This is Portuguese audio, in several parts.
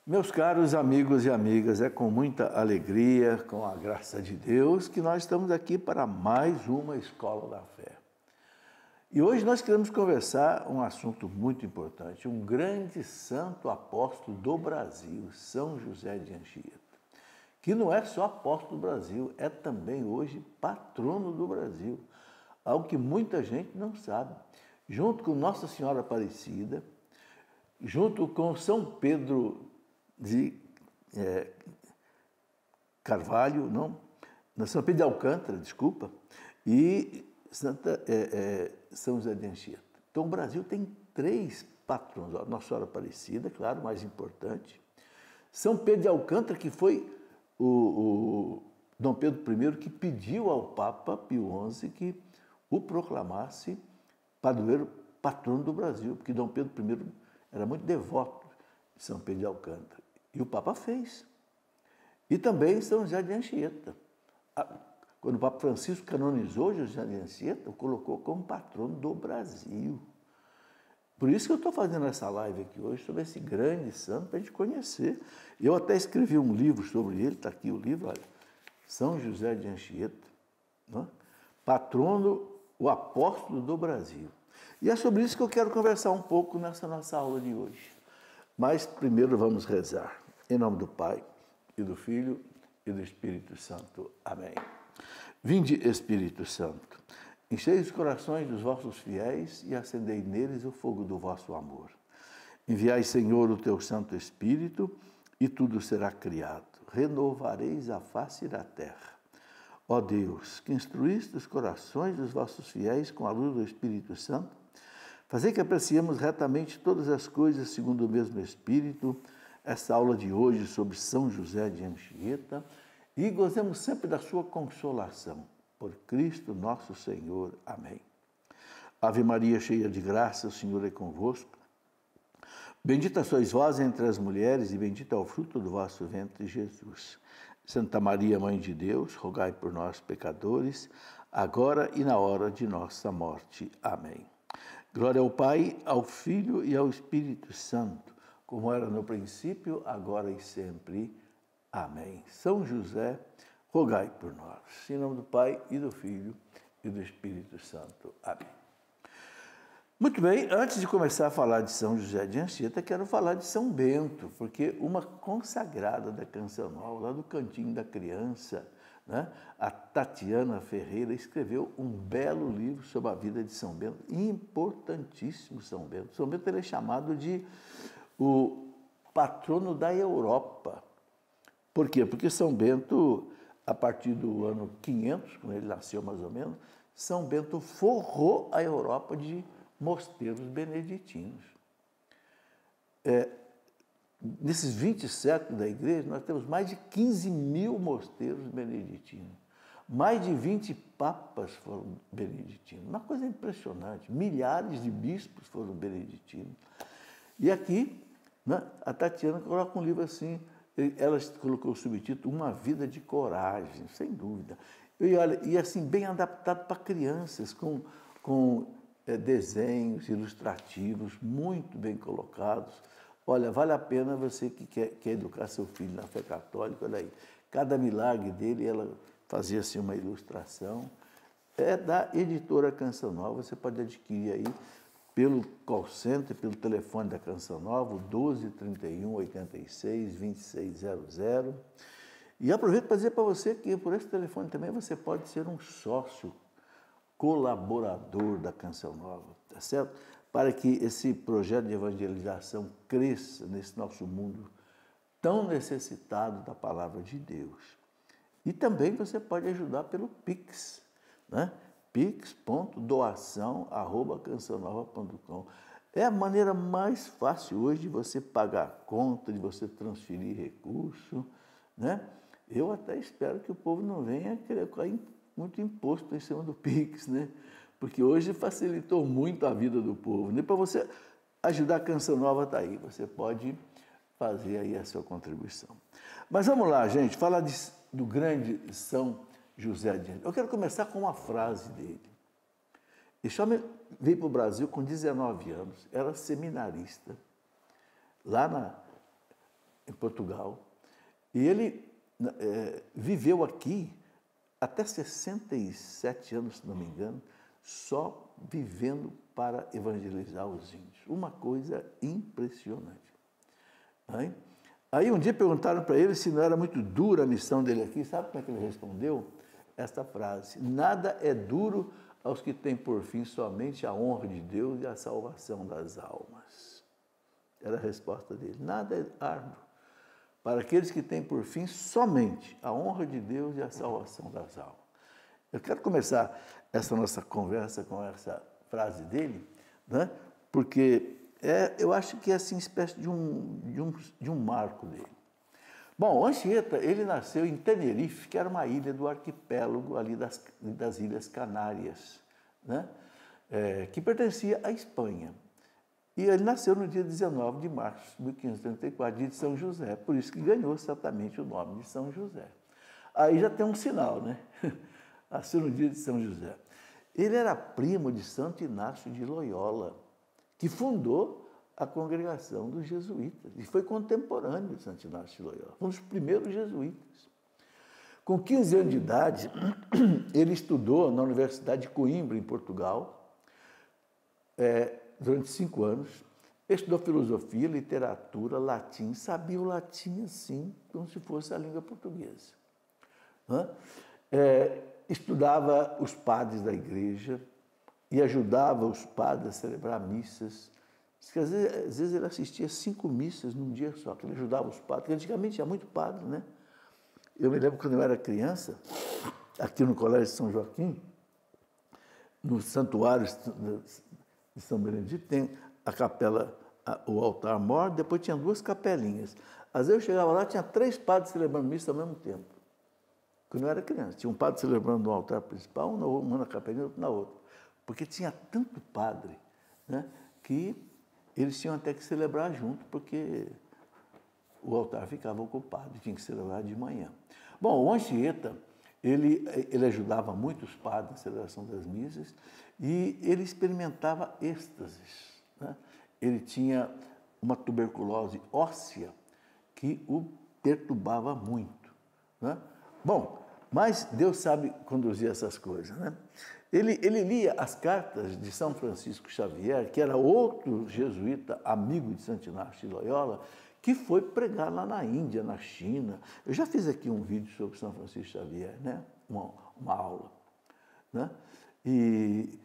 Meus caros amigos e amigas, é com muita alegria, com a graça de Deus, que nós estamos aqui para mais uma Escola da Fé. E hoje nós queremos conversar um assunto muito importante, um grande santo apóstolo do Brasil, São José de Anchieta, que não é só apóstolo do Brasil, é também hoje patrono do Brasil, algo que muita gente não sabe. Junto com Nossa Senhora Aparecida, junto com São Pedro de Carvalho, São Pedro de Alcântara, desculpa, e São José de Anchieta. Então o Brasil tem 3 patronos, Nossa Senhora Aparecida, claro, mais importante, São Pedro de Alcântara, que foi o Dom Pedro I que pediu ao Papa Pio XI que o proclamasse padroeiro patrono do Brasil, porque Dom Pedro I era muito devoto de São Pedro de Alcântara. E o Papa fez. E também São José de Anchieta. Quando o Papa Francisco canonizou José de Anchieta, o colocou como patrono do Brasil. Por isso que eu estou fazendo essa live aqui hoje sobre esse grande santo para a gente conhecer. Eu até escrevi um livro sobre ele, está aqui o livro, olha, São José de Anchieta, patrono, o apóstolo do Brasil. E é sobre isso que eu quero conversar um pouco nessa nossa aula de hoje. Mas primeiro vamos rezar. Em nome do Pai, e do Filho, e do Espírito Santo. Amém. Vinde, Espírito Santo, enchei os corações dos vossos fiéis e acendei neles o fogo do vosso amor. Enviai, Senhor, o teu Santo Espírito, e tudo será criado. Renovareis a face da terra. Ó Deus, que instruíste os corações dos vossos fiéis com a luz do Espírito Santo, fazei que apreciemos retamente todas as coisas segundo o mesmo Espírito, essa aula de hoje sobre São José de Anchieta, e gozemos sempre da sua consolação. Por Cristo nosso Senhor. Amém. Ave Maria, cheia de graça, o Senhor é convosco. Bendita sois vós entre as mulheres, e bendito é o fruto do vosso ventre, Jesus. Santa Maria, Mãe de Deus, rogai por nós, pecadores, agora e na hora de nossa morte. Amém. Glória ao Pai, ao Filho e ao Espírito Santo, como era no princípio, agora e sempre. Amém. São José, rogai por nós. Em nome do Pai, e do Filho, e do Espírito Santo. Amém. Muito bem, antes de começar a falar de São José de Anchieta, quero falar de São Bento, porque uma consagrada da Canção Nova, lá do Cantinho da Criança, a Tatiana Ferreira, escreveu um belo livro sobre a vida de São Bento, importantíssimo São Bento. São Bento ele é chamado de o patrono da Europa. Por quê? Porque São Bento, a partir do ano 500, quando ele nasceu mais ou menos, São Bento forrou a Europa de mosteiros beneditinos. Nesses 20 séculos da igreja, nós temos mais de 15 mil mosteiros beneditinos. Mais de 20 papas foram beneditinos. Uma coisa impressionante. Milhares de bispos foram beneditinos. E aqui, a Tatiana coloca um livro assim, ela colocou o subtítulo Uma Vida de Coragem, sem dúvida. E assim, bem adaptado para crianças, com desenhos ilustrativos muito bem colocados. Olha, vale a pena você que quer educar seu filho na fé católica, olha aí. Cada milagre dele, ela fazia assim uma ilustração. É da editora Canção Nova, você pode adquirir aí pelo call center, pelo telefone da Canção Nova, 12 31 86 2600. E aproveito para dizer para você que por esse telefone também você pode ser um sócio colaborador da Canção Nova, tá certo? Para que esse projeto de evangelização cresça nesse nosso mundo tão necessitado da palavra de Deus. E também você pode ajudar pelo Pix, pix.doação@cançãonova.com. É a maneira mais fácil hoje de você pagar a conta, de você transferir recurso, Eu até espero que o povo não venha querer cair muito imposto em cima do Pix, Porque hoje facilitou muito a vida do povo. Para você ajudar a Canção Nova está aí, você pode fazer aí a sua contribuição. Mas vamos lá, gente, falar do grande São José de Anchieta. Eu quero começar com uma frase dele. Esse homem veio para o Brasil com 19 anos, era seminarista, lá em Portugal, e ele viveu aqui até 67 anos, se não me engano, só vivendo para evangelizar os índios. Uma coisa impressionante. Aí um dia perguntaram para ele se não era muito dura a missão dele aqui. Sabe como é que ele respondeu? Esta frase: nada é duro aos que têm por fim somente a honra de Deus e a salvação das almas. Era a resposta dele. Nada é árduo para aqueles que têm por fim somente a honra de Deus e a salvação das almas. Eu quero começar essa nossa conversa com essa frase dele, né? Porque eu acho que é assim, uma espécie de um marco dele. Bom, o Anchieta, ele nasceu em Tenerife, que era uma ilha do arquipélago ali das Ilhas Canárias, né? Que pertencia à Espanha. E ele nasceu no dia 19 de março de 1534, dia de São José, por isso que ganhou exatamente o nome de São José. Aí já tem um sinal, né? Nasceu no dia de São José. Ele era primo de Santo Inácio de Loyola, que fundou a congregação dos jesuítas e foi contemporâneo de Santo Inácio de Loyola, um dos primeiros jesuítas. Com 15 anos de idade, ele estudou na Universidade de Coimbra, em Portugal, durante 5 anos. Estudou filosofia, literatura, latim, sabia o latim assim, como se fosse a língua portuguesa. Estudava os padres da igreja e ajudava os padres a celebrar missas. Porque às vezes ele assistia 5 missas num dia só, que ele ajudava os padres, porque antigamente tinha muito padre, né? Eu me lembro quando eu era criança, aqui no Colégio de São Joaquim, no Santuário de São Benedito, tem a capela, o altar-mor, depois tinha 2 capelinhas. Às vezes eu chegava lá, tinha 3 padres celebrando missa ao mesmo tempo. Quando eu era criança, tinha um padre celebrando no altar principal, um na capelinha, outro na outra. Porque tinha tanto padre, né, que eles tinham até que celebrar junto, porque o altar ficava ocupado, tinha que celebrar de manhã. Bom, o Anchieta, ele ajudava muitos padres na celebração das missas e ele experimentava êxtases, né? Ele tinha uma tuberculose óssea que o perturbava muito, né? Bom, mas Deus sabe conduzir essas coisas, né? Ele lia as cartas de São Francisco Xavier, que era outro jesuíta, amigo de Santo Inácio de Loyola, que foi pregar lá na Índia, na China. Eu já fiz aqui um vídeo sobre São Francisco Xavier, né? Uma aula, né? E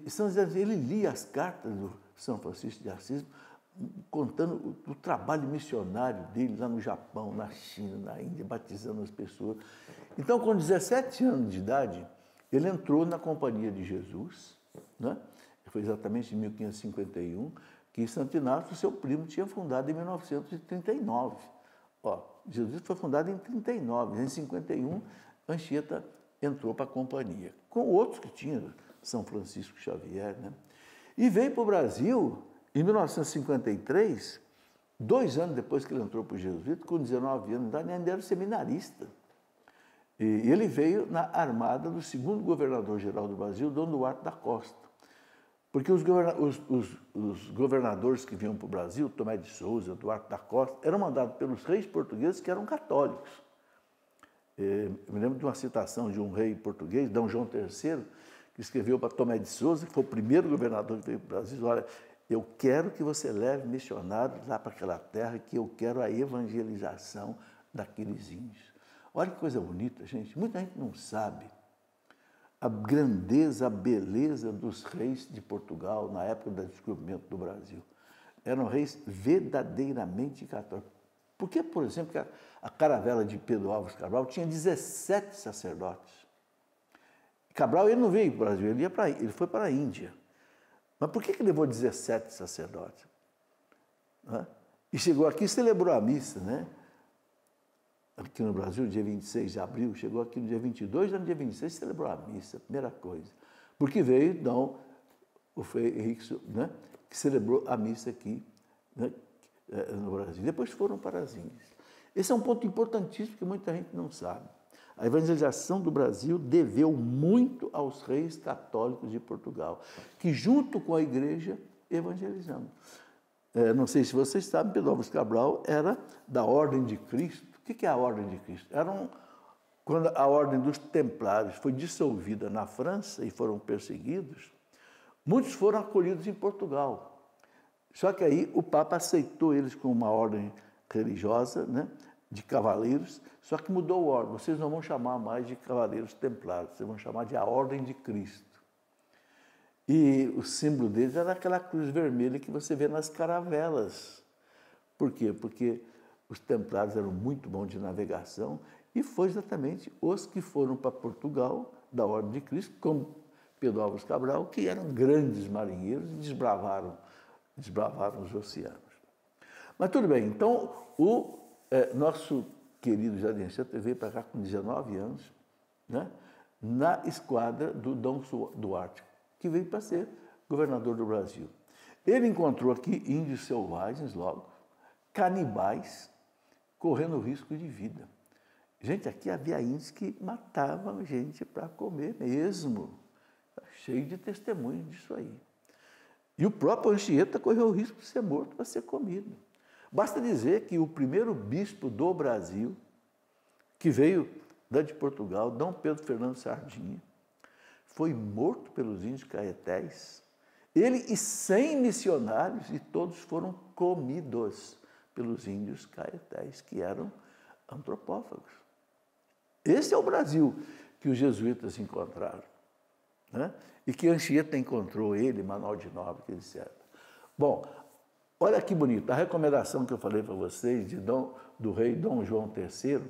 São José, ele lia as cartas do São Francisco de Assis, contando o trabalho missionário dele lá no Japão, na China, na Índia, batizando as pessoas. Então, com 17 anos de idade, ele entrou na Companhia de Jesus, né? Foi exatamente em 1551, que Santo Inácio, seu primo, tinha fundado em 1939. Jesus foi fundado em 39, em 51, Anchieta entrou para a Companhia, com outros que tinham, São Francisco Xavier, né? E veio para o Brasil em 1953, 2 anos depois que ele entrou para o jesuíta, com 19 anos de idade, ainda era seminarista. E ele veio na armada do segundo governador-geral do Brasil, Dom Duarte da Costa. Porque os governadores que vinham para o Brasil, Tomé de Souza, Duarte da Costa, eram mandados pelos reis portugueses que eram católicos. Eu me lembro de uma citação de um rei português, D. João III, que escreveu para Tomé de Souza, que foi o primeiro governador que veio para o Brasil: olha, eu quero que você leve missionários lá para aquela terra, que eu quero a evangelização daqueles índios. Olha que coisa bonita, gente. Muita gente não sabe a grandeza, a beleza dos reis de Portugal na época do descobrimento do Brasil. Eram reis verdadeiramente católicos. Por que, por exemplo, que a caravela de Pedro Álvares Cabral tinha 17 sacerdotes? Cabral, ele não veio para o Brasil, ele foi para a Índia. Mas por que levou 17 sacerdotes? E chegou aqui e celebrou a missa, né? Aqui no Brasil, dia 26 de abril, chegou aqui no dia 22, no dia 26 celebrou a missa, primeira coisa. Porque veio, então, o Frei Henrique, né, que celebrou a missa aqui, né, no Brasil. Depois foram para as Índias. Esse é um ponto importantíssimo que muita gente não sabe. A evangelização do Brasil deveu muito aos reis católicos de Portugal, que junto com a igreja evangelizamos. não sei se vocês sabem, Pedro Álvares Cabral era da Ordem de Cristo. O que é a Ordem de Cristo? Quando a Ordem dos Templários foi dissolvida na França e foram perseguidos, muitos foram acolhidos em Portugal. Só que aí o Papa aceitou eles como uma ordem religiosa, né, de cavaleiros, só que mudou o ordem. Vocês não vão chamar mais de cavaleiros templários, vocês vão chamar de a Ordem de Cristo. E o símbolo deles era aquela cruz vermelha que você vê nas caravelas. Por quê? Porque os templários eram muito bons de navegação e foi exatamente os que foram para Portugal, da Ordem de Cristo, como Pedro Álvares Cabral, que eram grandes marinheiros e desbravaram os oceanos. Mas tudo bem, então o nosso querido Jardim Anchieta veio para cá com 19 anos, né, na esquadra do Dom Duarte, que veio para ser governador do Brasil. Ele encontrou aqui índios selvagens logo, canibais, correndo risco de vida. Gente, aqui havia índios que matavam gente para comer mesmo. Cheio de testemunhos disso aí. E o próprio Anchieta correu o risco de ser morto para ser comido. Basta dizer que o primeiro bispo do Brasil, que veio de Portugal, Dom Pedro Fernando Sardinha, foi morto pelos índios caetés. Ele e 100 missionários, e todos foram comidos pelos índios caetés, que eram antropófagos. Esse é o Brasil que os jesuítas encontraram, né? E que Anchieta encontrou ele, Manuel de Nobre, etc. Bom, olha que bonito, a recomendação que eu falei para vocês do rei Dom João III,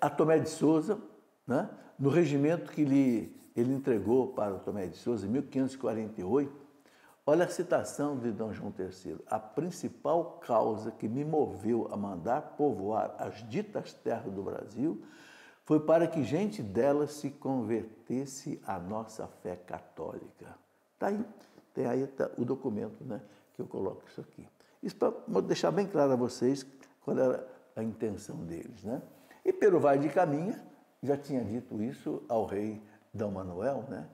a Tomé de Souza, né, no regimento que ele entregou para o Tomé de Souza em 1548, olha a citação de Dom João III. A principal causa que me moveu a mandar povoar as ditas terras do Brasil foi para que gente delas se convertesse à nossa fé católica. Está aí, tem aí o documento, né, que eu coloco isso aqui. Isso para deixar bem claro a vocês qual era a intenção deles, né? E Pero Vaz de Caminha já tinha dito isso ao rei Dom Manuel, né,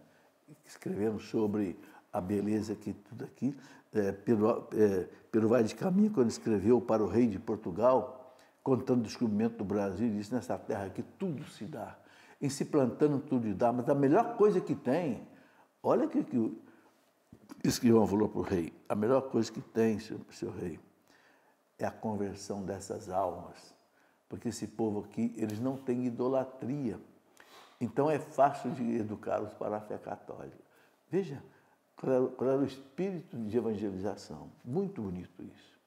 escrevendo sobre a beleza que tudo aqui. Pero Vaz de Caminha, quando escreveu para o rei de Portugal, contando o descobrimento do Brasil, disse: nessa terra aqui tudo se dá, em se plantando tudo dá, mas a melhor coisa que tem, olha que o escrivão falou para o rei, a melhor coisa que tem, seu rei, é a conversão dessas almas, porque esse povo aqui, eles não têm idolatria, então é fácil de educá-los para a fé católica. Veja qual era o espírito de evangelização, muito bonito isso.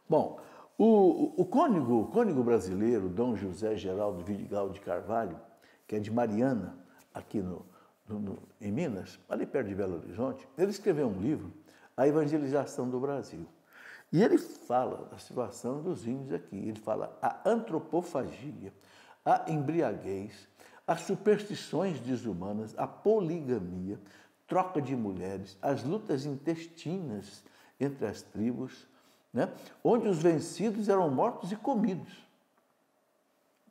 Bom, o cônego brasileiro, Dom José Geraldo Vidigal de Carvalho, que é de Mariana, aqui em Minas, ali perto de Belo Horizonte, ele escreveu um livro, A Evangelização do Brasil. E ele fala da situação dos índios aqui. Ele fala a antropofagia, a embriaguez, as superstições desumanas, a poligamia, troca de mulheres, as lutas intestinas entre as tribos, né, onde os vencidos eram mortos e comidos.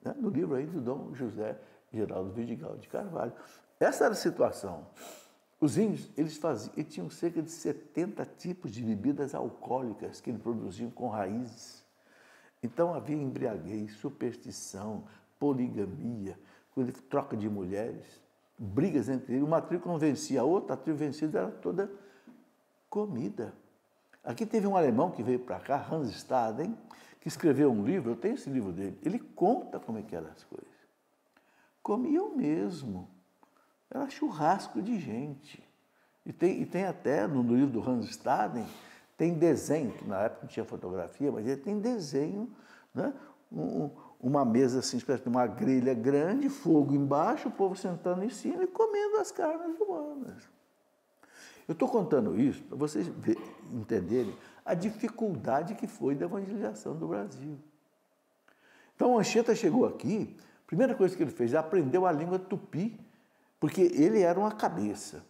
Né, no livro aí do Dom José Geraldo Vidigal de Carvalho. Essa era a situação. Os índios, eles tinham cerca de 70 tipos de bebidas alcoólicas que eles produziam com raízes. Então havia embriaguez, superstição, poligamia, troca de mulheres, brigas entre eles. Uma tribo não vencia a outra, a tribo vencida era toda comida. Aqui teve um alemão que veio para cá, Hans Staden, que escreveu um livro, eu tenho esse livro dele, ele conta como é que eram as coisas. Comiam mesmo. Era churrasco de gente. E tem até, no livro do Hans Staden, tem desenho, que na época não tinha fotografia, mas ele tem desenho, né? Uma mesa assim, espécie de uma grelha grande, fogo embaixo, o povo sentando em cima e comendo as carnes humanas. Eu estou contando isso para vocês entenderem a dificuldade que foi da evangelização do Brasil. Então, o Anchieta chegou aqui, a primeira coisa que ele fez, aprendeu a língua tupi, porque ele era uma cabeça,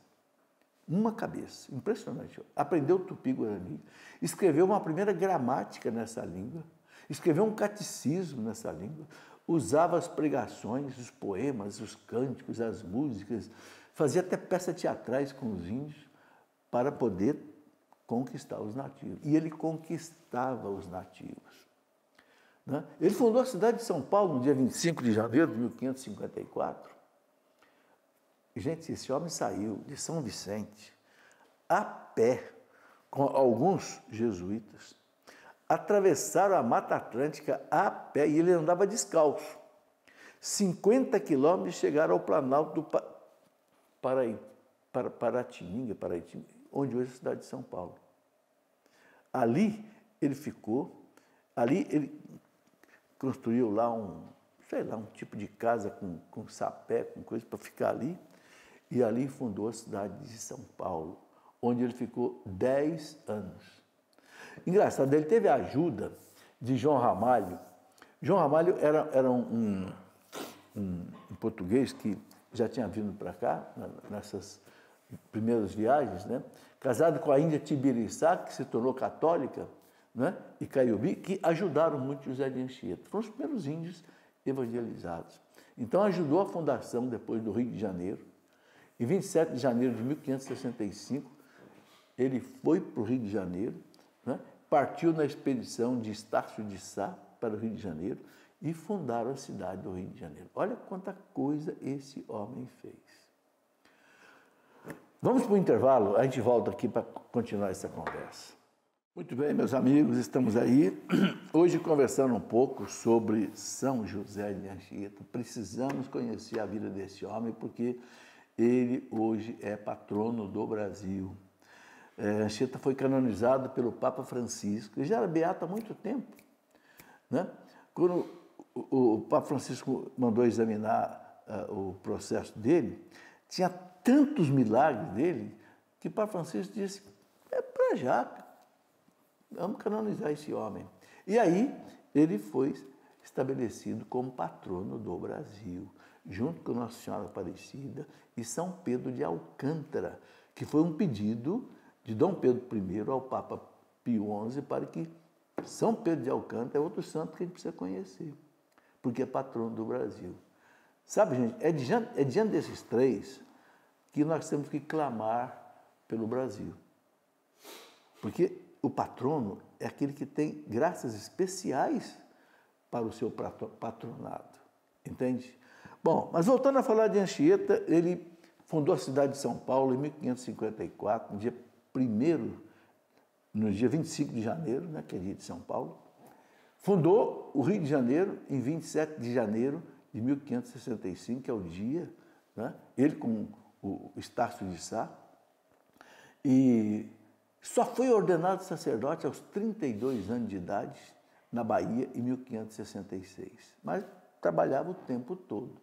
impressionante. Aprendeu tupi-guarani, escreveu uma primeira gramática nessa língua, escreveu um catecismo nessa língua, usava as pregações, os poemas, os cânticos, as músicas, fazia até peças teatrais com os índios para poder conquistar os nativos. E ele conquistava os nativos. Né? Ele fundou a cidade de São Paulo no dia 25 de janeiro de 1554. Gente, esse homem saiu de São Vicente a pé com alguns jesuítas. Atravessaram a Mata Atlântica a pé e ele andava descalço. 50 quilômetros chegaram ao Planalto do Paratininga, onde hoje é a cidade de São Paulo. Ali ele ficou, ali ele construiu lá um tipo de casa com sapé, com coisa para ficar ali, e ali fundou a cidade de São Paulo, onde ele ficou 10 anos. Engraçado, ele teve a ajuda de João Ramalho. João Ramalho era um português que já tinha vindo para cá, nessas primeiras viagens, né? Casado com a Índia Tibiriçá, que se tornou católica, né? E Caiubi, que ajudaram muito José de Anchieta. Foram os primeiros índios evangelizados. Então, ajudou a fundação, depois, do Rio de Janeiro. Em 27 de janeiro de 1565, ele foi para o Rio de Janeiro, né? Partiu na expedição de Estácio de Sá para o Rio de Janeiro e fundaram a cidade do Rio de Janeiro. Olha quanta coisa esse homem fez. Vamos para o intervalo, a gente volta aqui para continuar essa conversa. Muito bem, meus amigos, estamos aí hoje conversando um pouco sobre São José de Anchieta. Precisamos conhecer a vida desse homem porque ele hoje é patrono do Brasil. Anchieta foi canonizado pelo Papa Francisco, ele já era beato há muito tempo, né? Quando o Papa Francisco mandou examinar o processo dele, tinha tantos milagres dele que o Papa Francisco disse, é para já, vamos canonizar esse homem. E aí ele foi estabelecido como patrono do Brasil, junto com Nossa Senhora Aparecida e São Pedro de Alcântara, que foi um pedido de Dom Pedro I ao Papa Pio XI para que São Pedro de Alcântara é outro santo que a gente precisa conhecer, porque é patrono do Brasil. Sabe, gente, é diante desses três que nós temos que clamar pelo Brasil. Porque o patrono é aquele que tem graças especiais para o seu patronado. Entende? Bom, mas voltando a falar de Anchieta, ele fundou a cidade de São Paulo em 1554, no dia 25 de janeiro, né, que é dia de São Paulo. Fundou o Rio de Janeiro em 27 de janeiro de 1565, que é o dia, né, ele com o Estácio de Sá, e só foi ordenado sacerdote aos 32 anos de idade, na Bahia, em 1566, mas trabalhava o tempo todo.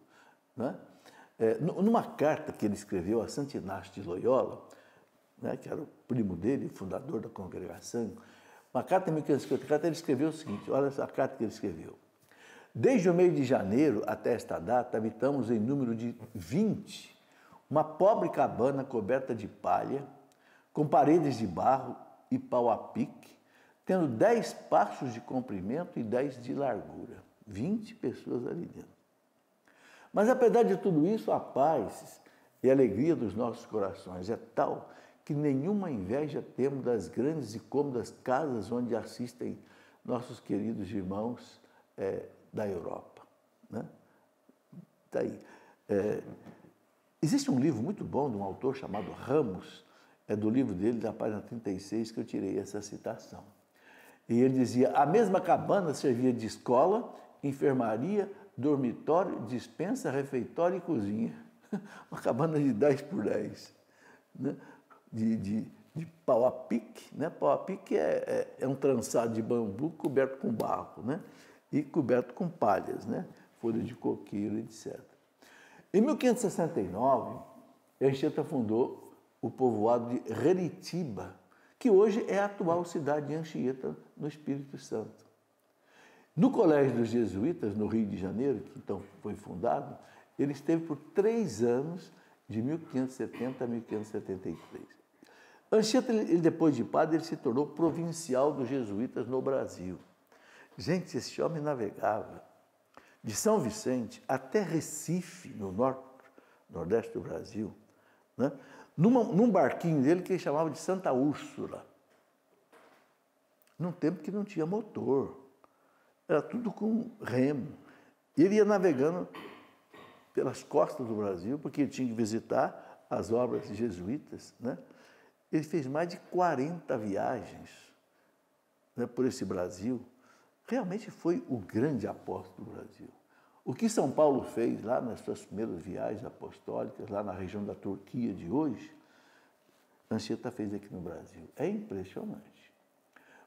Né? Numa carta que ele escreveu a Santo Inácio de Loyola, né, que era o primo dele, fundador da congregação, uma carta em 1554, ele escreveu o seguinte, olha a carta que ele escreveu. Desde o mês de janeiro até esta data, habitamos em número de 20, uma pobre cabana coberta de palha, com paredes de barro e pau a pique, tendo 10 passos de comprimento e 10 de largura. 20 pessoas ali dentro. Mas, apesar de tudo isso, a paz e a alegria dos nossos corações é tal que nenhuma inveja temos das grandes e cômodas casas onde assistem nossos queridos irmãos da Europa. Né? Tá aí. Existe um livro muito bom de um autor chamado Ramos, é do livro dele, da página 36, que eu tirei essa citação. E ele dizia, a mesma cabana servia de escola, enfermaria, dormitório, despensa, refeitório e cozinha. Uma cabana de 10 por 10. Né? De pau a pique. Né? Pau a pique é um trançado de bambu coberto com barro, né? E coberto com palhas, né? Folha de coqueiro, etc. Em 1569, Anchieta fundou o povoado de Reritiba, que hoje é a atual cidade de Anchieta, no Espírito Santo. No Colégio dos Jesuítas, no Rio de Janeiro, que então foi fundado, ele esteve por 3 anos, de 1570 a 1573. Anchieta, ele, depois de padre, ele se tornou provincial dos jesuítas no Brasil. Gente, esse homem navegava de São Vicente até Recife, no nordeste do Brasil, né? Num barquinho dele que ele chamava de Santa Úrsula. num tempo que não tinha motor. Era tudo com remo. E ele ia navegando pelas costas do Brasil, porque ele tinha que visitar as obras jesuítas, né? Ele fez mais de 40 viagens, né, por esse Brasil. Realmente foi o grande apóstolo do Brasil. O que São Paulo fez lá nas suas primeiras viagens apostólicas, lá na região da Turquia de hoje, Anchieta fez aqui no Brasil. É impressionante.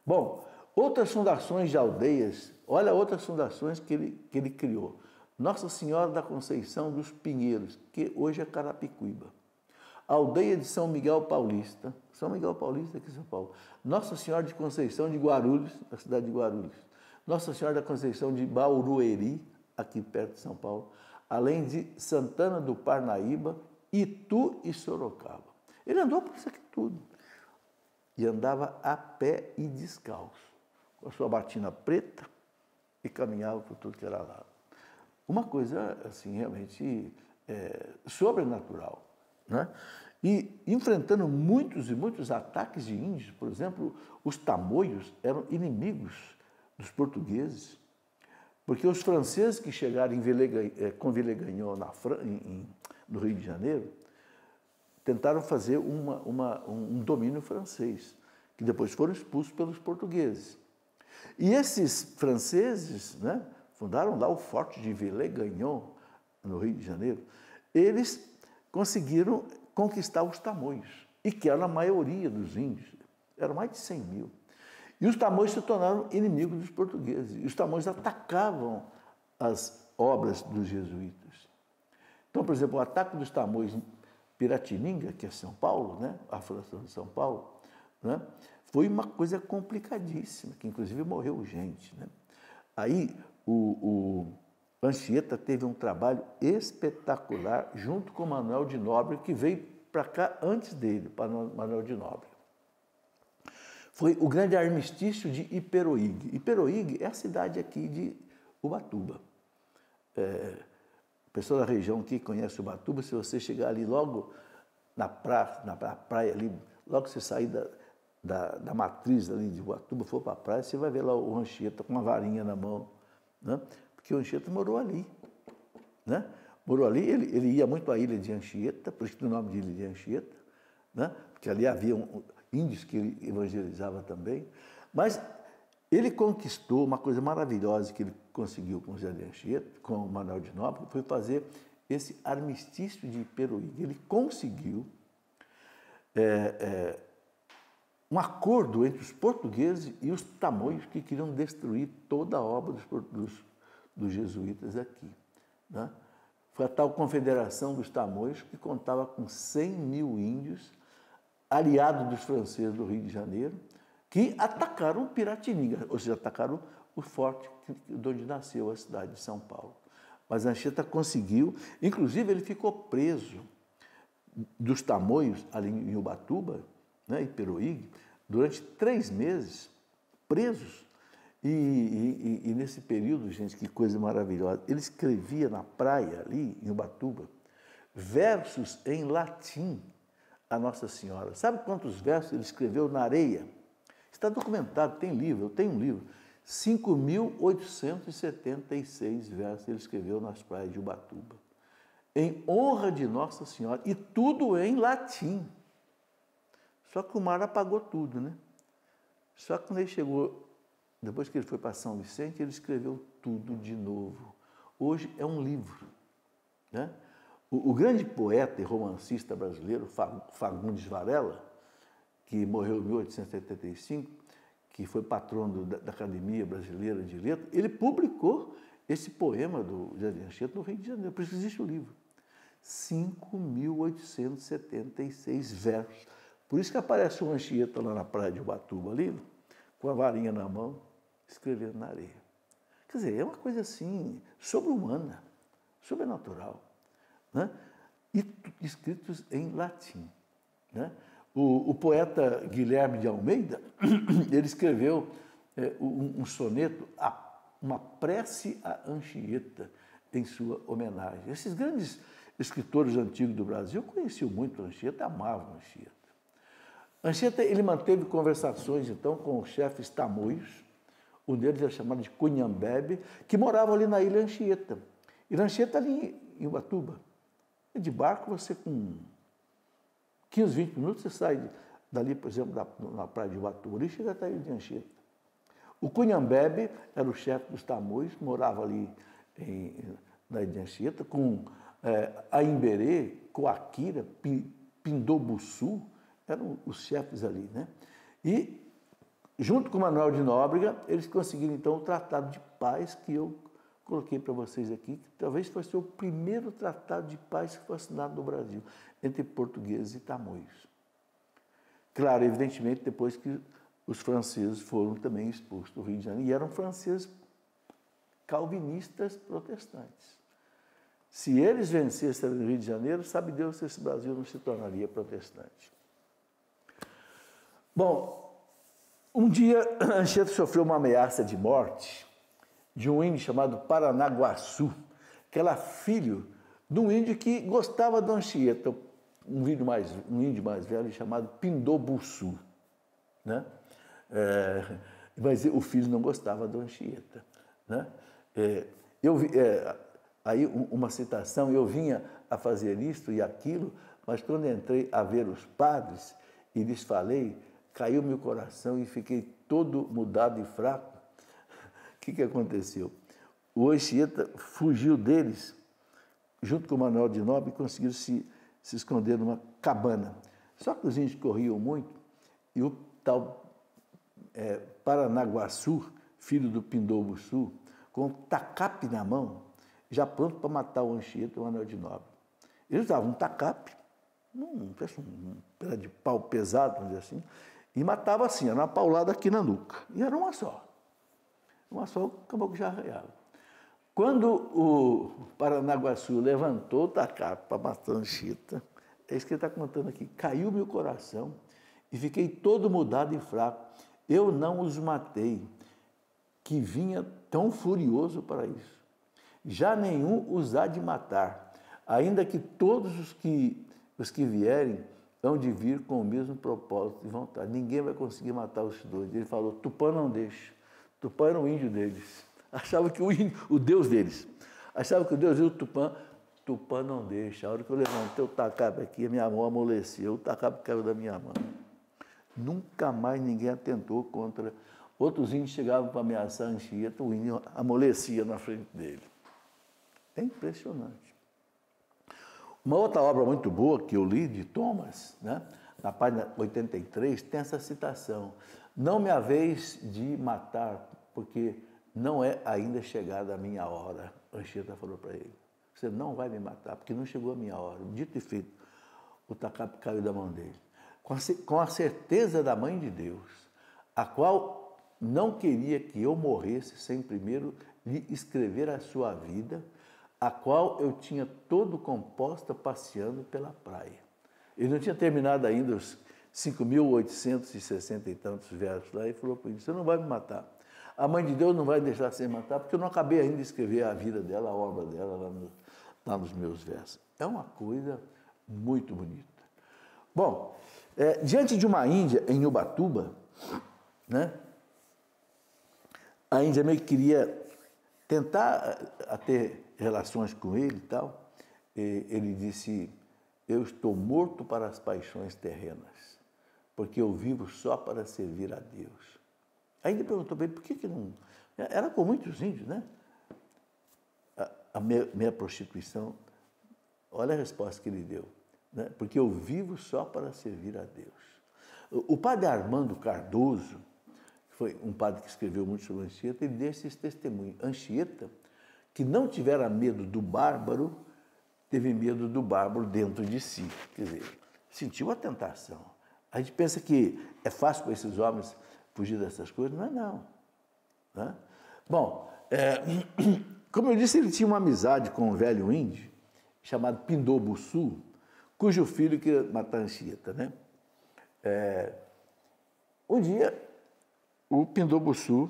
Bom, outras fundações de aldeias, olha outras fundações que ele criou. Nossa Senhora da Conceição dos Pinheiros, que hoje é Carapicuíba. A aldeia de São Miguel Paulista aqui em São Paulo. Nossa Senhora de Conceição de Guarulhos, na cidade de Guarulhos. Nossa Senhora da Conceição de Barueri, aqui perto de São Paulo. Além de Santana do Parnaíba, Itu e Sorocaba. Ele andou por isso aqui tudo. E andava a pé e descalço, com a sua batina preta e caminhava por tudo que era lado. Uma coisa, assim, realmente sobrenatural, né? E enfrentando muitos e muitos ataques de índios, por exemplo, os tamoios eram inimigos dos portugueses, porque os franceses que chegaram com Villegagnon no Rio de Janeiro, tentaram fazer um domínio francês, que depois foram expulsos pelos portugueses. E esses franceses, né, fundaram lá o Forte de Villegagnon, no Rio de Janeiro. Eles conseguiram conquistar os tamoios, e que era a maioria dos índios, eram mais de 100 mil. E os tamoios se tornaram inimigos dos portugueses. E os tamoios atacavam as obras dos jesuítas. Então, por exemplo, o ataque dos tamoios em Piratininga, que é São Paulo, né, a fundação de São Paulo, né, foi uma coisa complicadíssima, que inclusive morreu gente, né? Aí o Anchieta teve um trabalho espetacular junto com Manuel de Nóbrega, que veio para cá antes dele, para Manuel de Nóbrega. Foi o grande armistício de Iperoig. Iperoig é a cidade aqui de Ubatuba. A pessoa da região que conhece Ubatuba, se você chegar ali logo na praia ali, logo que você sair da matriz ali de Ubatuba, for para a praia, você vai ver lá o Anchieta com uma varinha na mão, né? Porque o Anchieta morou ali, né? Morou ali, ele ia muito à ilha de Anchieta, por isso que o nome de ilha de Anchieta, né? Porque ali havia índios que ele evangelizava também, mas ele conquistou uma coisa maravilhosa que ele conseguiu com José de Anchieta, com o Manuel de Nóbrega, foi fazer esse armistício de Iperoig. Ele conseguiu um acordo entre os portugueses e os tamoios que queriam destruir toda a obra dos jesuítas aqui, né? Foi a tal Confederação dos Tamoios, que contava com 100 mil índios, aliados dos franceses do Rio de Janeiro, que atacaram Piratininga, ou seja, atacaram o forte de onde nasceu a cidade de São Paulo. Mas Anchieta conseguiu, inclusive ele ficou preso dos tamoios ali em Ubatuba, né, Iperoig, durante 3 meses, presos. E nesse período, gente, que coisa maravilhosa, ele escrevia na praia ali em Ubatuba versos em latim a Nossa Senhora. Sabe quantos versos ele escreveu na areia? Está documentado, tem livro, eu tenho um livro. 5.876 versos ele escreveu nas praias de Ubatuba, em honra de Nossa Senhora, e tudo em latim. Só que o mar apagou tudo, né? Só que quando ele chegou, depois que ele foi para São Vicente, ele escreveu tudo de novo. Hoje é um livro, né? O grande poeta e romancista brasileiro, Fagundes Varela, que morreu em 1875, que foi patrono da Academia Brasileira de Letras, ele publicou esse poema do José de Anchieta no Rio de Janeiro, por isso existe o livro. 5.876 versos. Por isso que aparece o Anchieta lá na praia de Ubatuba, ali, com a varinha na mão, escrevendo na areia. Quer dizer, é uma coisa assim, sobre-humana, sobrenatural, né? E escritos em latim, né? O poeta Guilherme de Almeida, ele escreveu um soneto, uma prece a Anchieta, em sua homenagem. Esses grandes escritores antigos do Brasil conheciam muito Anchieta, amavam Anchieta. Anchieta, ele manteve conversações, então, com os chefes tamoios, um deles era chamado de Cunhambebe, que moravam ali na ilha Anchieta. E Anchieta ali em Ubatuba. E de barco, você com 15, 20 minutos, você sai dali, por exemplo, na praia de Ubatuba, e chega até a ilha de Anchieta. O Cunhambebe era o chefe dos tamoios, morava ali na ilha de Anchieta, com Aimberê, Coaquira, Pindobuçu, eram os chefes ali, né? E, junto com Manuel de Nóbrega, eles conseguiram, então, o Tratado de Paz, que eu coloquei para vocês aqui, que talvez fosse o primeiro tratado de paz que foi assinado no Brasil, entre portugueses e tamoios. Claro, evidentemente, depois que os franceses foram também expulsos do Rio de Janeiro, e eram franceses calvinistas protestantes. Se eles vencessem no Rio de Janeiro, sabe Deus se esse Brasil não se tornaria protestante. Bom, um dia Anchieta sofreu uma ameaça de morte de um índio chamado Paranaguaçu, que era filho de um índio que gostava do Anchieta, um índio mais velho chamado Pindobuçu, né? Mas o filho não gostava do Anchieta, né? Aí uma citação, eu vinha a fazer isto e aquilo, mas quando entrei a ver os padres e lhes falei, caiu meu coração e fiquei todo mudado e fraco. O que aconteceu? O Anchieta fugiu deles, junto com o Manuel de Nóbrega, e conseguiram se esconder numa cabana. Só que os índios corriam muito e o tal Paranaguaçu, filho do Pindobuçu, com um tacape na mão, já pronto para matar o Anchieta e o Manuel de Nóbrega. Eles usavam um tacape, um pedaço de pau pesado, vamos dizer assim, e matava assim, era uma paulada aqui na nuca. E era uma só. Uma só, acabou que já arranhava. Quando o Paranaguaçu levantou o tacape para matar o Anchieta, é isso que ele está contando aqui, caiu meu coração e fiquei todo mudado e fraco. Eu não os matei, que vinha tão furioso para isso. Já nenhum os há de matar, ainda que todos os que vierem hão de vir com o mesmo propósito e vontade. Ninguém vai conseguir matar os dois. Ele falou, Tupã não deixa. Tupã era o índio deles. Achava que o Deus deles. Achava que o Deus do Tupã não deixa. A hora que eu levantei o tacape aqui, a minha mão amoleceu, o tacape caiu da minha mão. Nunca mais ninguém atentou contra. Outros índios chegavam para ameaçar a Anchieta, o índio amolecia na frente dele. É impressionante. Uma outra obra muito boa que eu li, de Thomas, né, na página 83, tem essa citação. Não me haveis de matar, porque não é ainda chegada a minha hora. Anchieta falou para ele. Você não vai me matar, porque não chegou a minha hora. Dito e feito, o tacape caiu da mão dele. Com a certeza da Mãe de Deus, a qual não queria que eu morresse sem primeiro lhe escrever a sua vida, a qual eu tinha todo composta passeando pela praia. Ele não tinha terminado ainda os 5.860 e tantos versos lá, e falou para ele, você não vai me matar. A Mãe de Deus não vai deixar você matar, porque eu não acabei ainda de escrever a vida dela, a obra dela, lá nos meus versos. É uma coisa muito bonita. Bom, diante de uma índia em Ubatuba, né, a índia meio que queria tentar ter relações com ele e tal. Ele disse, eu estou morto para as paixões terrenas, porque eu vivo só para servir a Deus. Aí ele perguntou para ele, por que não... Era com muitos índios, né? A minha prostituição, olha a resposta que ele deu, né? Porque eu vivo só para servir a Deus. O padre Armando Cardoso, que foi um padre que escreveu muito sobre Anchieta, ele deixa esse testemunho. Anchieta, que não tivera medo do bárbaro, teve medo do bárbaro dentro de si. Quer dizer, sentiu a tentação. A gente pensa que é fácil para esses homens fugir dessas coisas, não é não. Né? Bom, como eu disse, ele tinha uma amizade com um velho índio, chamado Pindobuçu, cujo filho queria matar Anchieta, né? Um dia, o Pindobuçu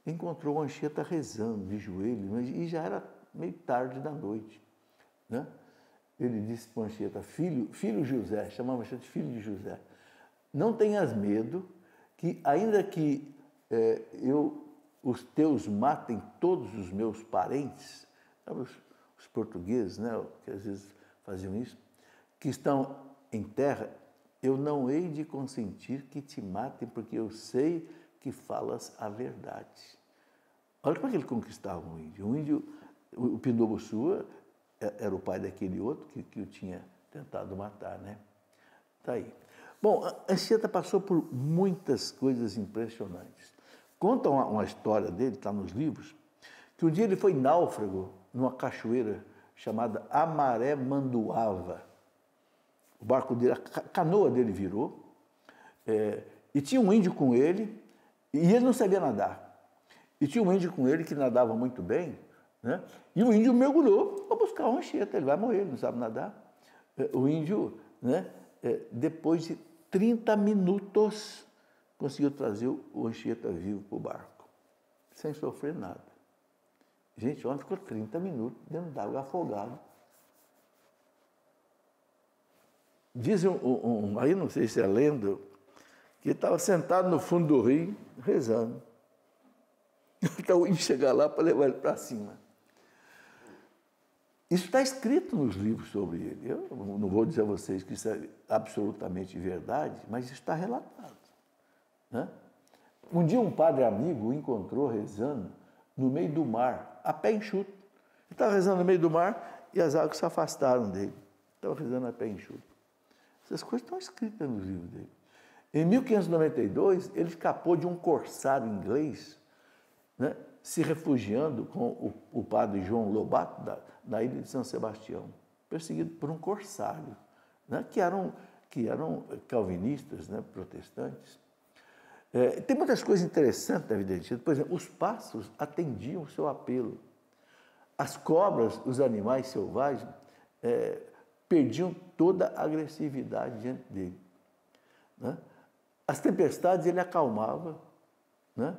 encontrou Anchieta rezando de joelho, e já era meio tarde da noite, né? Ele disse para Anchieta, filho José, chamava Anchieta de filho de José, não tenhas medo, que ainda que os teus matem todos os meus parentes, os portugueses, né, que às vezes faziam isso, que estão em terra, eu não hei de consentir que te matem, porque eu sei que falas a verdade. Olha como é que ele conquistava o índio. O índio, o Pindoboçua, era o pai daquele outro que o tinha tentado matar, né? Tá aí. Bom, Anchieta passou por muitas coisas impressionantes. Conta uma história dele, está nos livros, que um dia ele foi náufrago numa cachoeira chamada Amaré Manduava. O barco dele, a canoa dele virou, e tinha um índio com ele, e ele não sabia nadar. E tinha um índio com ele que nadava muito bem, né? E o índio mergulhou para buscar o Anchieta, ele vai morrer, ele não sabe nadar. O índio, né, depois de 30 minutos, conseguiu trazer o Anchieta vivo para o barco, sem sofrer nada. Gente, o homem ficou 30 minutos dentro d'água, afogado. Dizem, aí não sei se é lenda, que ele estava sentado no fundo do rio, rezando. Então o índio chegar lá para levar ele para cima. Isso está escrito nos livros sobre ele. Eu não vou dizer a vocês que isso é absolutamente verdade, mas isso está relatado, né? Um dia um padre amigo o encontrou rezando no meio do mar, a pé enxuto. Ele estava rezando no meio do mar e as águas se afastaram dele. Estava rezando a pé enxuto. Essas coisas estão escritas nos livros dele. Em 1592, ele escapou de um corsário inglês, né, se refugiando com o padre João Lobato, da ilha de São Sebastião, perseguido por um corsário, né, que eram calvinistas, né, protestantes. Tem muitas coisas interessantes da vida de Anchieta. Por exemplo, os pássaros atendiam o seu apelo. As cobras, os animais selvagens, perdiam toda a agressividade diante dele, né? As tempestades ele acalmava, né?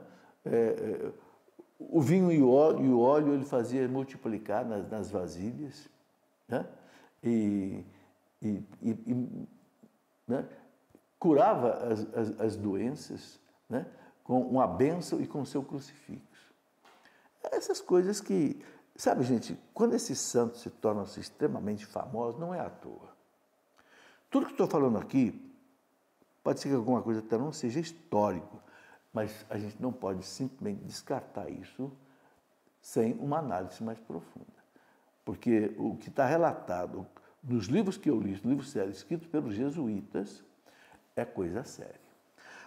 O vinho e o óleo ele fazia multiplicar nas vasilhas, né? Né? Curava as doenças, né? Com uma bênção e com o seu crucifixo. Essas coisas que, sabe, gente, quando esses santos se tornam extremamente famosos, não é à toa. Tudo que estou falando aqui, pode ser que alguma coisa até não seja histórico, mas a gente não pode simplesmente descartar isso sem uma análise mais profunda. Porque o que está relatado nos livros que eu li, nos livros sérios escritos pelos jesuítas, é coisa séria.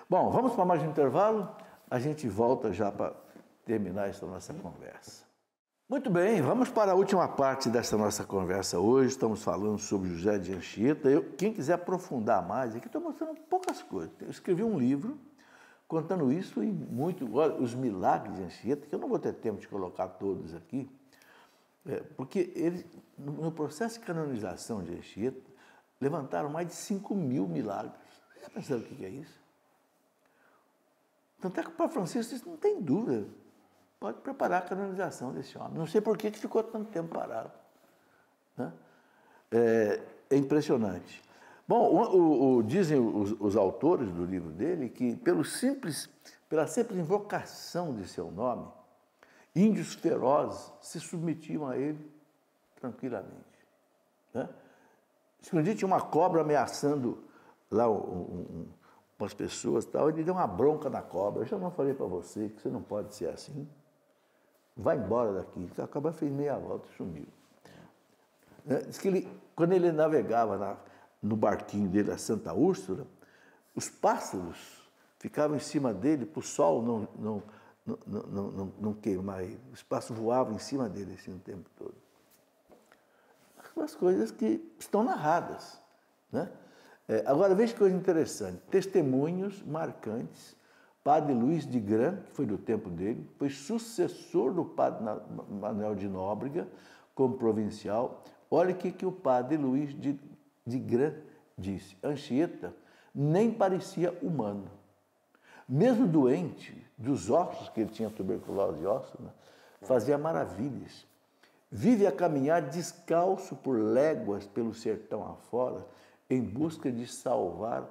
Bom, vamos para mais um intervalo, a gente volta já para terminar essa nossa conversa. Muito bem, vamos para a última parte dessa nossa conversa hoje. Estamos falando sobre José de Anchieta. Quem quiser aprofundar mais, aqui estou mostrando poucas coisas. Eu escrevi um livro contando isso e os milagres de Anchieta, que eu não vou ter tempo de colocar todos aqui, porque eles, no processo de canonização de Anchieta, levantaram mais de 5.000 milagres. Você já pensou o que é isso? Tanto é que o Papa Francisco disse, não tem dúvida, pode preparar a canonização desse homem. Não sei por que ficou tanto tempo parado, né? É impressionante. Bom, dizem os autores do livro dele que pela simples invocação de seu nome, índios ferozes se submetiam a ele tranquilamente, né? Um dia tinha uma cobra ameaçando lá umas pessoas, tal, ele deu uma bronca na cobra. Eu já não falei para você que você não pode ser assim? Vai embora daqui. A cobra fez meia volta e sumiu. Diz que quando ele navegava no barquinho dele, a Santa Úrsula, os pássaros ficavam em cima dele para o sol não queimar ele. Os pássaros voavam em cima dele assim, o tempo todo. As coisas que estão narradas, né? Agora, veja que coisa interessante. Testemunhos marcantes. Padre Luís de Gran, que foi do tempo dele, foi sucessor do padre Manuel de Nóbrega como provincial. Olha o que o padre Luís de Gran disse. Anchieta nem parecia humano. Mesmo doente, dos ossos, que ele tinha tuberculose óssea, né, fazia maravilhas. Vive a caminhar descalço por léguas pelo sertão afora, em busca de salvar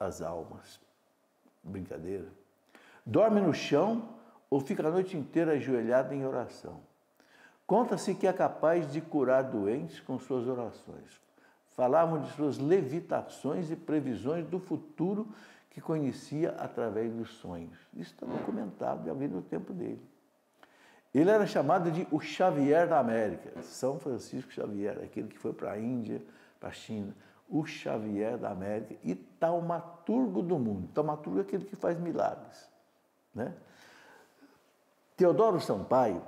as almas. Brincadeira. Dorme no chão ou fica a noite inteira ajoelhado em oração. Conta-se que é capaz de curar doentes com suas orações. Falavam de suas levitações e previsões do futuro que conhecia através dos sonhos. Isso está documentado, já vi no tempo dele. Ele era chamado de o Xavier da América, São Francisco Xavier, aquele que foi para a Índia, para a China, o Xavier da América e taumaturgo do mundo. Taumaturgo é aquele que faz milagres, né? Teodoro Sampaio,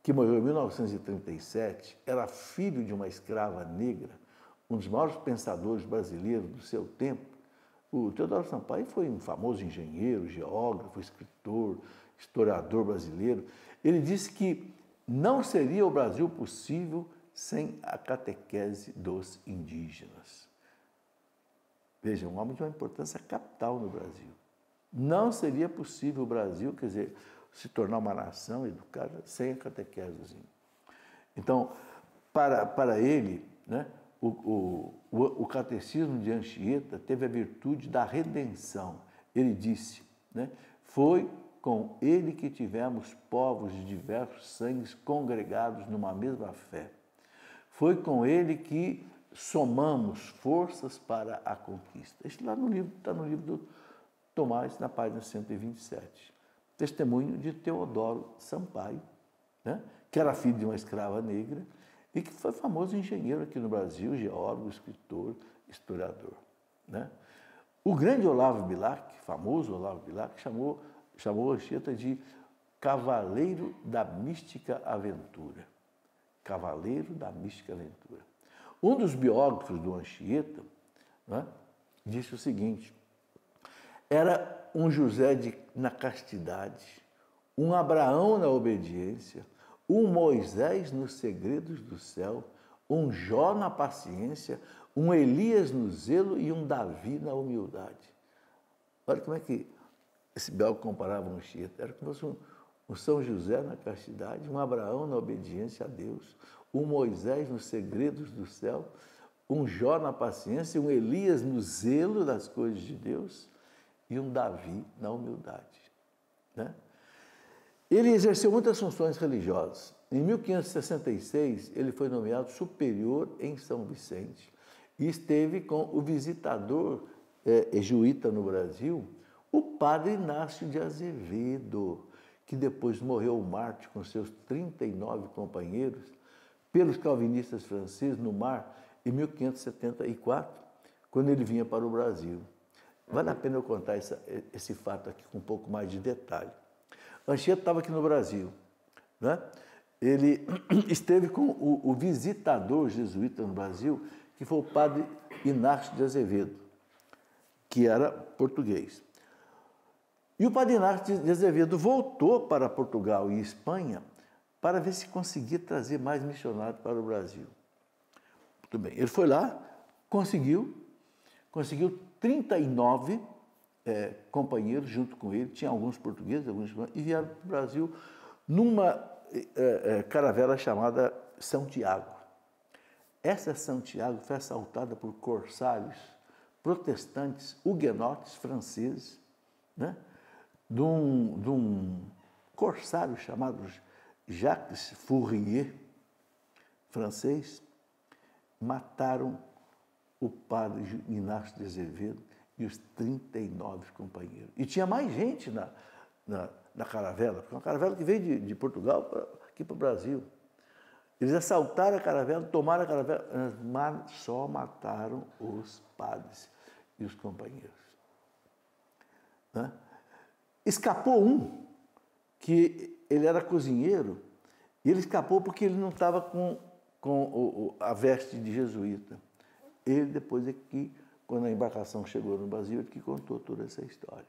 que morreu em 1937, era filho de uma escrava negra, um dos maiores pensadores brasileiros do seu tempo. O Teodoro Sampaio foi um famoso engenheiro, geógrafo, escritor, historiador brasileiro. Ele disse que não seria o Brasil possível sem a catequese dos indígenas. Veja, um homem de uma importância capital no Brasil. Não seria possível o Brasil, quer dizer, se tornar uma nação educada sem a catequese dos índios. Então, para ele, né, o catecismo de Anchieta teve a virtude da redenção. Ele disse, né, foi com ele que tivemos povos de diversos sangues congregados numa mesma fé. Foi com ele que somamos forças para a conquista. Isso lá no livro, está no livro do Tomás, na página 127. Testemunho de Teodoro Sampaio, né, que era filho de uma escrava negra e que foi famoso engenheiro aqui no Brasil, geólogo, escritor, historiador, né? O grande Olavo Bilac, famoso Olavo Bilac, chamou Anchieta de Cavaleiro da Mística Aventura. Cavaleiro da Mística Aventura. Um dos biógrafos do Anchieta, né, disse o seguinte: era um José na castidade, um Abraão na obediência, um Moisés nos segredos do céu, um Jó na paciência, um Elias no zelo e um Davi na humildade. Olha como é que esse biógrafo comparava o Anchieta. Era como se um São José na castidade, um Abraão na obediência a Deus, um Moisés nos segredos do céu, um Jó na paciência, um Elias no zelo das coisas de Deus e um Davi na humildade, né? Ele exerceu muitas funções religiosas. Em 1566, ele foi nomeado superior em São Vicente e esteve com o visitador jesuíta no Brasil, o padre Inácio de Azevedo, que depois morreu mártir com seus 39 companheiros pelos calvinistas franceses no mar em 1574, quando ele vinha para o Brasil. Vale a pena eu contar esse fato aqui com um pouco mais de detalhe. Anchieta estava aqui no Brasil, né? Ele esteve com o visitador jesuíta no Brasil, que foi o padre Inácio de Azevedo, que era português. E o padre Inácio de Azevedo voltou para Portugal e Espanha para ver se conseguia trazer mais missionários para o Brasil. Muito bem, ele foi lá, conseguiu 39 companheiros junto com ele, tinha alguns portugueses, alguns espanhóis, e vieram para o Brasil numa caravela chamada São Tiago. Essa São Tiago foi assaltada por corsários protestantes, huguenotes franceses, né? de um corsário chamado Jacques Fourrier, francês. Mataram o padre Inácio de Azevedo e os 39 companheiros. E tinha mais gente na caravela, porque é uma caravela que veio de Portugal aqui para o Brasil. Eles assaltaram a caravela, tomaram a caravela, mas só mataram os padres e os companheiros, né? Escapou um, que ele era cozinheiro, e ele escapou porque ele não estava com a veste de jesuíta. Ele, depois é que, quando a embarcação chegou no Brasil, ele que contou toda essa história.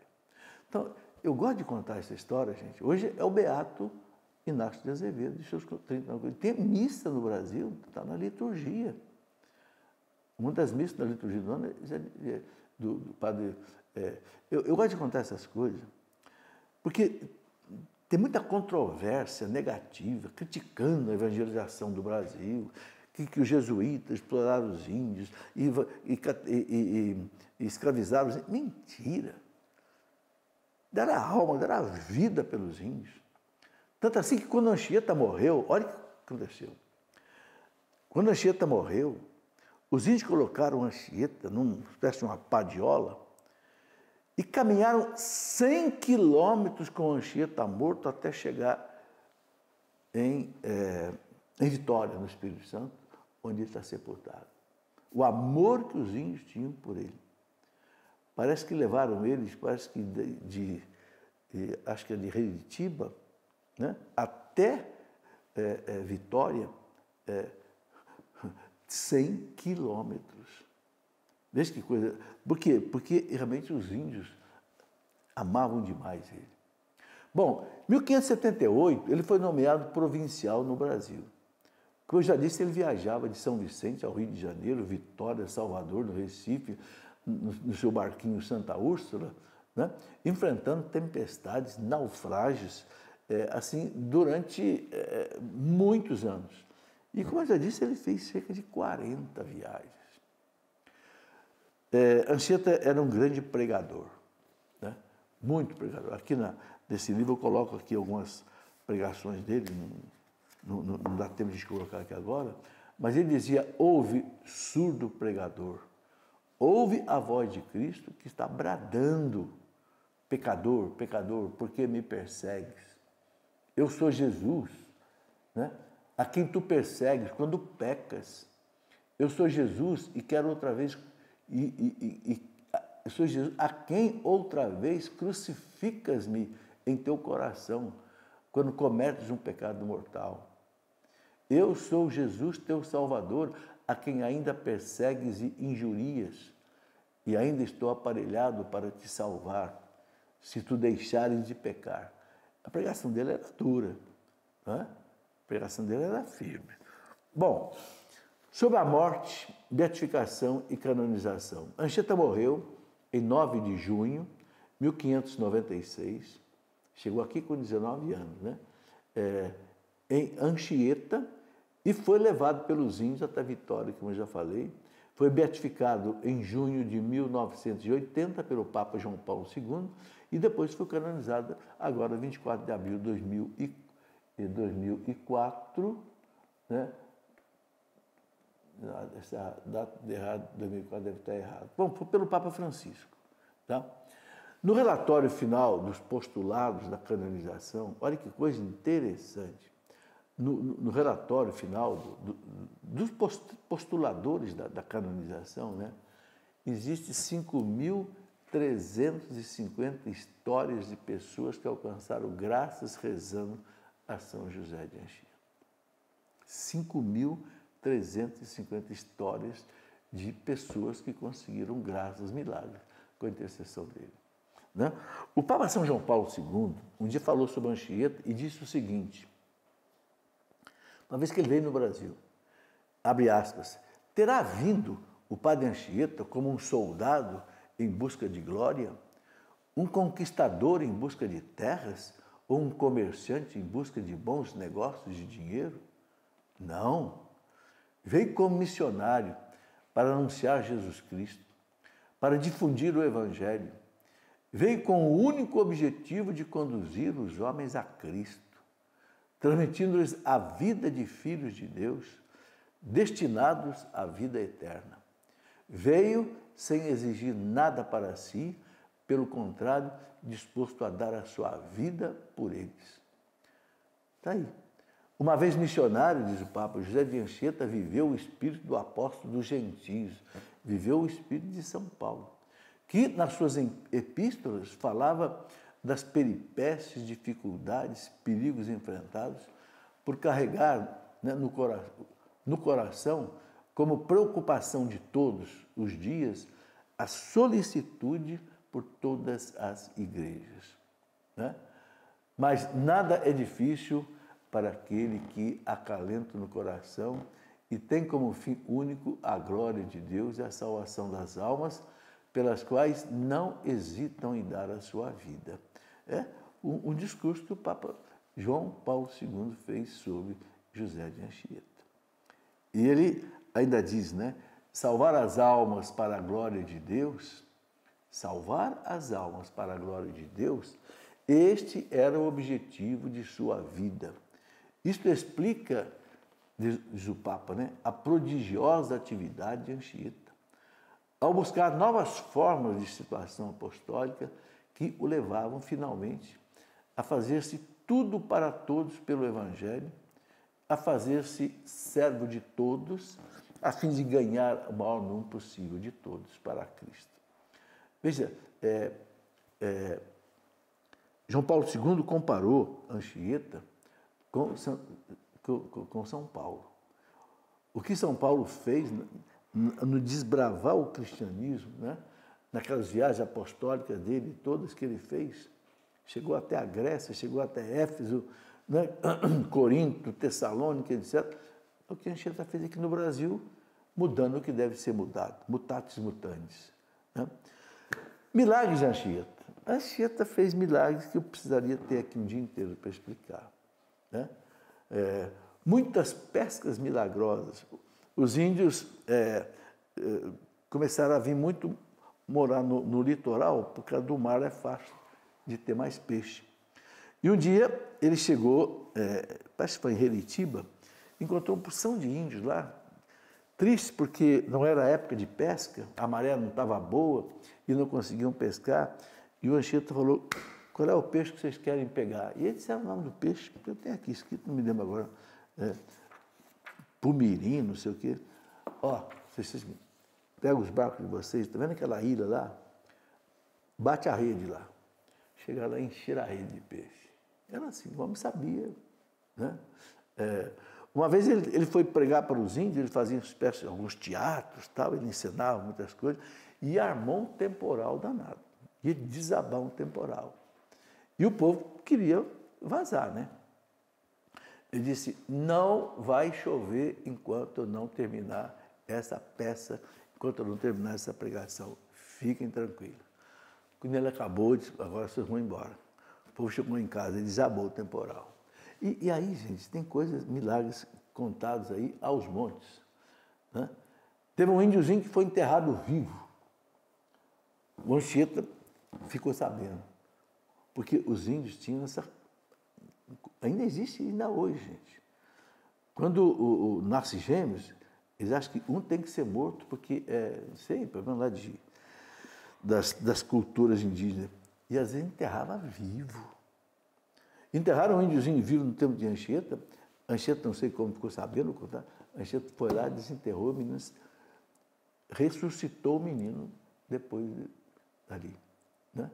Então, eu gosto de contar essa história, gente. Hoje é o beato Inácio de Azevedo, de seus 39 anos. Tem missa no Brasil, está na liturgia. Uma das missas da liturgia do ano é do padre... Eu gosto de contar essas coisas, porque tem muita controvérsia negativa, criticando a evangelização do Brasil, que os jesuítas exploraram os índios e escravizaram os índios. Mentira! Deram a alma, deram a vida pelos índios. Tanto assim que quando Anchieta morreu, olha o que aconteceu. Quando Anchieta morreu, os índios colocaram Anchieta numa espécie de uma padiola e caminharam 100 quilômetros com Anchieta morto até chegar em Vitória, no Espírito Santo, onde ele está sepultado. O amor que os índios tinham por ele. Parece que levaram eles, parece que acho que é de Reditiba, né? Até Vitória, 100 quilômetros. Veja que coisa. Por quê? Porque realmente os índios amavam demais ele. Bom, em 1578, ele foi nomeado provincial no Brasil. Como eu já disse, ele viajava de São Vicente ao Rio de Janeiro, Vitória, Salvador, no Recife, no seu barquinho Santa Úrsula, né? Enfrentando tempestades, naufrágios, assim, durante muitos anos. E, como eu já disse, ele fez cerca de 40 viagens. Anchieta era um grande pregador, né? Muito pregador. Aqui nesse livro eu coloco aqui algumas pregações dele, não dá tempo de a gente colocar aqui agora, mas ele dizia: ouve, surdo pregador, ouve a voz de Cristo que está bradando: pecador, pecador, por que me persegues? Eu sou Jesus, né? A quem tu persegues quando pecas. Eu sou Jesus e quero outra vez, eu sou Jesus, a quem outra vez crucificas-me em teu coração quando cometes um pecado mortal. Eu sou Jesus, teu Salvador, a quem ainda persegues e injurias, e ainda estou aparelhado para te salvar, se tu deixares de pecar. A pregação dele era dura, né? A pregação dele era firme. Bom, sobre a morte, beatificação e canonização. Anchieta morreu em 9 de junho de 1596, chegou aqui com 19 anos, né? Em Anchieta, e foi levado pelos índios até Vitória, como eu já falei. Foi beatificado em junho de 1980 pelo Papa João Paulo II e depois foi canonizado agora, 24 de abril de 2004, né? Essa data de errado, 2004 deve estar errado. Bom, foi pelo Papa Francisco. Tá? No relatório final dos postulados da canonização, olha que coisa interessante. No relatório final dos postuladores da canonização, né, existe 5.350 histórias de pessoas que alcançaram graças rezando a São José de Anchieta. 5.350 histórias de pessoas que conseguiram graças, milagres, com a intercessão dele. Né? O Papa São João Paulo II um dia falou sobre Anchieta e disse o seguinte: uma vez que ele veio no Brasil, abre aspas, terá vindo o padre Anchieta como um soldado em busca de glória, um conquistador em busca de terras ou um comerciante em busca de bons negócios de dinheiro? Não. Veio como missionário para anunciar Jesus Cristo, para difundir o Evangelho. Veio com o único objetivo de conduzir os homens a Cristo, transmitindo-lhes a vida de filhos de Deus, destinados à vida eterna. Veio sem exigir nada para si, pelo contrário, disposto a dar a sua vida por eles. Está aí. Uma vez missionário, diz o Papa, José de Anchieta viveu o espírito do apóstolo dos gentios, viveu o espírito de São Paulo, que nas suas epístolas falava das peripécias, dificuldades, perigos enfrentados por carregar, né, no coração, como preocupação de todos os dias, a solicitude por todas as igrejas. Né? Mas nada é difícil para aquele que acalenta no coração e tem como fim único a glória de Deus e a salvação das almas, pelas quais não hesitam em dar a sua vida. É um discurso que o Papa João Paulo II fez sobre José de Anchieta. E ele ainda diz, né? Salvar as almas para a glória de Deus, salvar as almas para a glória de Deus, este era o objetivo de sua vida. Isto explica, diz o Papa, né, a prodigiosa atividade de Anchieta, ao buscar novas formas de situação apostólica que o levavam finalmente a fazer-se tudo para todos pelo Evangelho, a fazer-se servo de todos, a fim de ganhar o maior número possível de todos para Cristo. Veja, João Paulo II comparou Anchieta com São Paulo. O que São Paulo fez no desbravar o cristianismo, né? Naquelas viagens apostólicas dele, todas que ele fez, chegou até a Grécia, chegou até Éfeso, né? Corinto, Tessalônica, etc. O que Anchieta fez aqui no Brasil, mudando o que deve ser mudado, mutatis mutandis. Né? Milagres de Anchieta. Anchieta fez milagres que eu precisaria ter aqui um dia inteiro para explicar. Né? Muitas pescas milagrosas. Os índios começaram a vir muito morar no litoral, por causa do mar é fácil de ter mais peixe. E um dia ele chegou, parece que foi em Heritiba, encontrou uma porção de índios lá, triste porque não era época de pesca, a maré não estava boa e não conseguiam pescar. E o Anchieta falou, qual é o peixe que vocês querem pegar? E eles disseram o nome do peixe, que eu tenho aqui escrito, não me lembro agora, pumirim, não sei o quê. Ó, vocês pegam os barcos de vocês, está vendo aquela ilha lá? Bate a rede lá. Chega lá e encher a rede de peixe. Era assim, o homem sabia. Né? Uma vez ele foi pregar para os índios, ele fazia alguns teatros, tal, ele ensinava muitas coisas, e armou um temporal danado. Ia desabar um temporal. E o povo queria vazar, né? Ele disse, não vai chover enquanto eu não terminar essa peça, enquanto eu não terminar essa pregação. Fiquem tranquilos. Quando ele acabou, ele disse, agora vocês vão embora. O povo chegou em casa, ele desabou o temporal. E aí, gente, tem coisas, milagres contados aí aos montes. Né? Teve um índiozinho que foi enterrado vivo. O Anchieta ficou sabendo. Porque os índios tinham essa... Ainda existe ainda hoje, gente. Quando nasce gêmeos, eles acham que um tem que ser morto, porque, não sei, problema lá das culturas indígenas. E às vezes enterrava vivo. Enterraram um índiozinho vivo no tempo de Anchieta. Anchieta, não sei como ficou sabendo, Anchieta foi lá, desenterrou o menino, ressuscitou o menino depois dali. Né?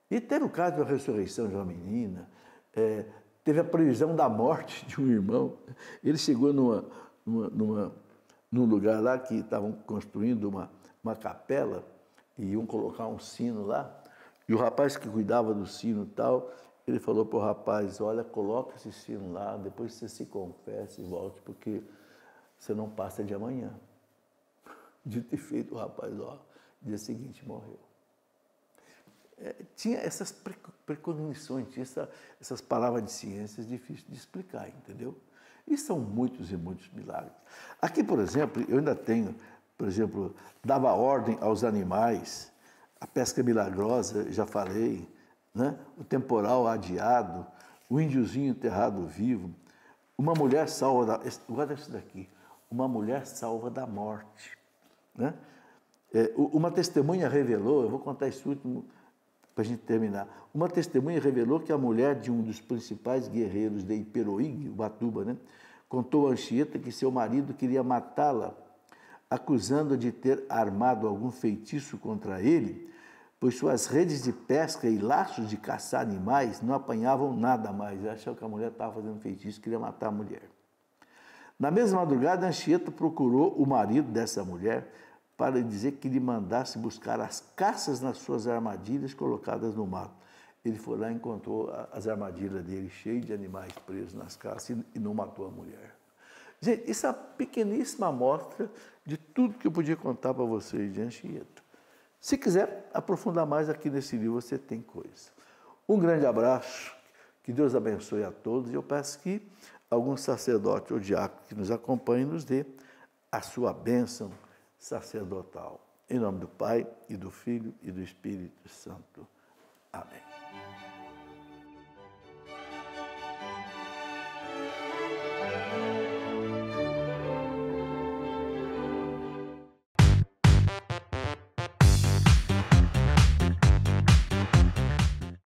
E teve o caso da ressurreição de uma menina, teve a previsão da morte de um irmão. Ele chegou num lugar lá que estavam construindo uma capela e iam colocar um sino lá. E o rapaz que cuidava do sino e tal, ele falou para o rapaz, olha, coloca esse sino lá, depois você se confessa e volte, porque você não passa de amanhã. Dito e feito, o rapaz, dia seguinte morreu. Tinha essas precognições, tinha essas palavras de ciências difíceis de explicar, entendeu? E são muitos e muitos milagres. Aqui, por exemplo, eu ainda tenho, por exemplo, dava ordem aos animais, a pesca milagrosa, já falei, né? O temporal adiado, o índiozinho enterrado vivo, uma mulher salva guarda isso daqui, uma mulher salva da morte. Né? Uma testemunha revelou, eu vou contar isso último para a gente terminar, uma testemunha revelou que a mulher de um dos principais guerreiros de Iperoig, Ubatuba, né? Contou a Anchieta que seu marido queria matá-la, acusando-a de ter armado algum feitiço contra ele, pois suas redes de pesca e laços de caçar animais não apanhavam nada mais. Ele achou que a mulher estava fazendo feitiço, queria matar a mulher. Na mesma madrugada, Anchieta procurou o marido dessa mulher para dizer que lhe mandasse buscar as caças nas suas armadilhas colocadas no mato. Ele foi lá e encontrou as armadilhas dele cheias de animais presos nas caças e não matou a mulher. Gente, isso é uma pequeníssima amostra de tudo que eu podia contar para vocês de Anchieta. Se quiser aprofundar mais aqui nesse livro, você tem coisa. Um grande abraço, que Deus abençoe a todos, e eu peço que algum sacerdote ou diácono que nos acompanhe nos dê a sua bênção sacerdotal. Em nome do Pai, e do Filho, e do Espírito Santo. Amém.